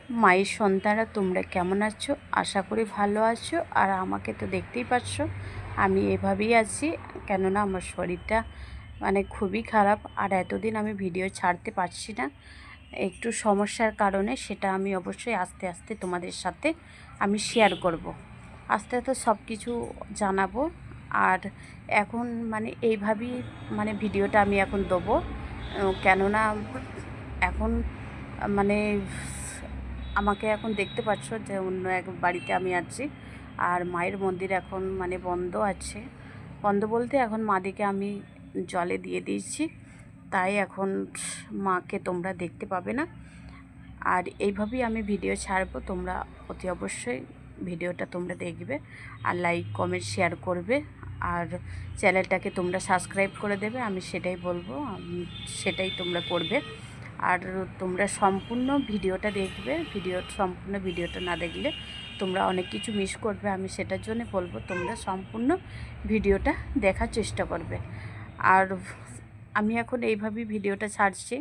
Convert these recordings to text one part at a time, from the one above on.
মায়ের সন্তানরা তোমরা কেমন আছো? আশা করি ভালো আছো। আর আমাকে তো দেখতেই পাচ্ছ, আমি এভাবেই আছি। কেননা আমার শরীরটা খুবই খারাপ, আর এতদিন আমি ভিডিও ছাড়তে পারছি না একটু সমস্যার কারণে। সেটা আমি অবশ্যই আস্তে আস্তে তোমাদের সাথে আমি শেয়ার করব। আস্তে আস্তে সব কিছু জানাবো। আর এখন এইভাবেই ভিডিওটা আমি এখন দেবো। কেননা এখন মানে আমাকে এখন দেখতে পাচ্ছ যে অন্য এক বাড়িতে আমি আছি, আর মায়ের মন্দির এখন বন্ধ আছে। বন্ধ বলতে এখন মাদিকে আমি জলে দিয়ে দিয়েছি, তাই এখন মাকে তোমরা দেখতে পাবে না। আর এইভাবেই আমি ভিডিও ছাড়বো, তোমরা অতি অবশ্যই ভিডিওটা তোমরা দেখবে, আর লাইক কমেন্ট শেয়ার করবে, আর চ্যানেলটাকে তোমরা সাবস্ক্রাইব করে দেবে। আমি সেটাই বলবো, সেটাই তোমরা করবে। আর তোমরা সম্পূর্ণ ভিডিওটা দেখবে। সম্পূর্ণ ভিডিওটা না দেখলে তোমরা অনেক কিছু মিস করবে। আমি সেটার জন্য বলবো তোমরা সম্পূর্ণ ভিডিওটা দেখার চেষ্টা করবে। আর আমি এখন এইভাবেই ভিডিওটা ছাড়ছি,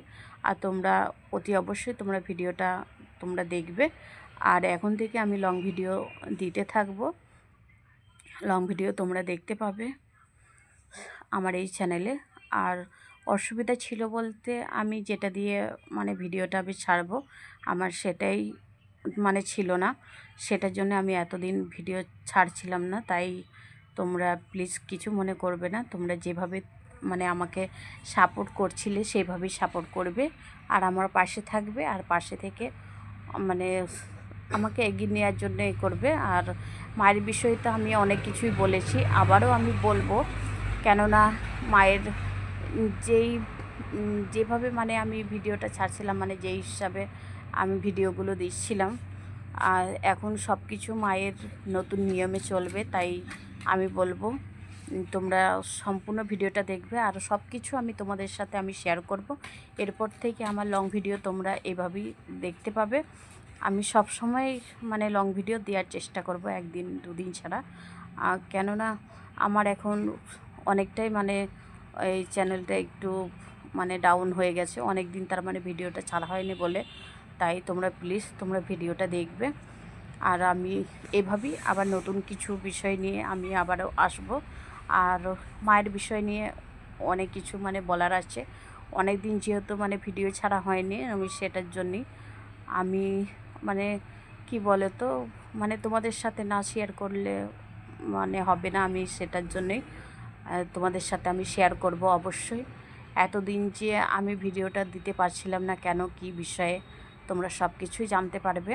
আর তোমরা অতি অবশ্যই তোমরা ভিডিওটা তোমরা দেখবে। আর এখন থেকে আমি লং ভিডিও দিতে থাকবো। লং ভিডিও তোমরা দেখতে পাবে আমার এই চ্যানেলে। আর অসুবিধা ছিল বলতে, আমি যেটা দিয়ে ভিডিওটা আমি ছাড়বো, আমার সেটাই ছিল না। সেটার জন্য আমি এতদিন ভিডিও ছাড়ছিলাম না। তাই তোমরা প্লিজ কিছু মনে করবে না। তোমরা যেভাবে আমাকে সাপোর্ট করছিলে সেইভাবেই সাপোর্ট করবে, আর আমার পাশে থাকবে, আর পাশে থেকে আমাকে এগিয়ে নেওয়ার জন্য করবে। আর মায়ের বিষয়ে তো আমি অনেক কিছুই বলেছি, আবারও আমি বলবো। কেননা মায়ের যেভাবে আমি ভিডিওটা ছাড়ছিলাম, যেই হিসাবে আমি ভিডিওগুলো দিচ্ছিলাম, আর এখন সব কিছু মায়ের নতুন নিয়মে চলবে। তাই আমি বলবো তোমরা সম্পূর্ণ ভিডিওটা দেখবে, আর সব কিছু আমি তোমাদের সাথে আমি শেয়ার করব। এরপর থেকে আমার লং ভিডিও তোমরা এভাবেই দেখতে পাবে। আমি সব সময় লং ভিডিও দেওয়ার চেষ্টা করব, একদিন দুদিন ছাড়া। কেননা আমার এখন অনেকটাই এই চ্যানেলটা একটু ডাউন হয়ে গেছে, অনেক দিন তার ভিডিওটা ছাড়া হয়নি বলে। তাই তোমরা প্লিজ তোমরা ভিডিওটা দেখবে। আর আমি এভাবেই আবার নতুন কিছু বিষয় নিয়ে আমি আবারও আসব। আর মায়ের বিষয় নিয়ে অনেক কিছু বলার আছে। অনেক দিন যেহেতু ভিডিও ছাড়া হয়নি, আমি সেটার জন্যই আমি কি বলে তো তোমাদের সাথে না শেয়ার করলে হবে না। আমি সেটার জন্যই তোমাদের সাথে আমি শেয়ার করব অবশ্যই। এতদিন যে আমি ভিডিওটা দিতে পারছিলাম না কেন, কি বিষয়ে, তোমরা সব কিছুই জানতে পারবে,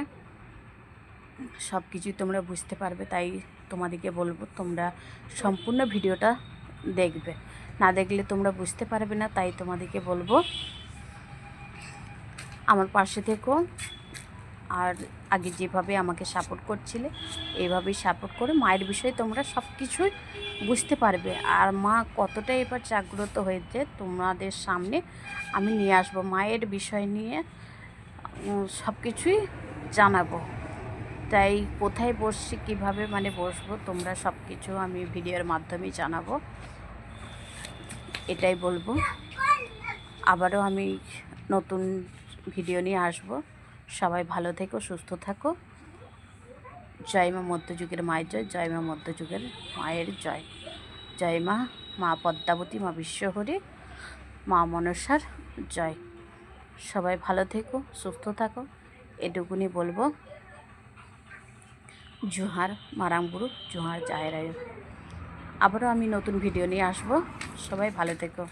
সব কিছুই তোমরা বুঝতে পারবে। তাই তোমাদেরকে বলবো তোমরা সম্পূর্ণ ভিডিওটা দেখবে, না দেখলে তোমরা বুঝতে পারবে না। তাই তোমাদেরকে বলবো আমার পাশে থেকো, আর আগে যেভাবে আমাকে সাপোর্ট করছিলে এইভাবেই সাপোর্ট করে মায়ের বিষয়ে তোমরা সব কিছুই বুঝতে পারবে। আর মা কতটা এবার জাগ্রত হয়েছে তোমাদের সামনে আমি নিয়ে আসবো, মায়ের বিষয় নিয়ে সব কিছুই জানাবো। তাই কোথায় বসছি, কীভাবে বসবো, তোমরা সব কিছু আমি ভিডিওর মাধ্যমেই জানাবো, এটাই বলবো। আবারও আমি নতুন ভিডিও নিয়ে আসবো। সবাই ভালো থেকো, সুস্থ থাকো। জয় মা মধ্যযুগের মায়ের জয়, জয় মা মধ্যযুগের মায়ের জয়। জয় মা, মা পদ্মাবতী, মা বিশ্বহরী, মা মনসার জয়। সবাই ভালো থেকো, সুস্থ থাকো, এটুকুনি বলবো। জোহার মারাংবুরু, জোহার জাহেরায়। আবারও আমি নতুন ভিডিও নিয়ে আসবো। সবাই ভালো থেকো।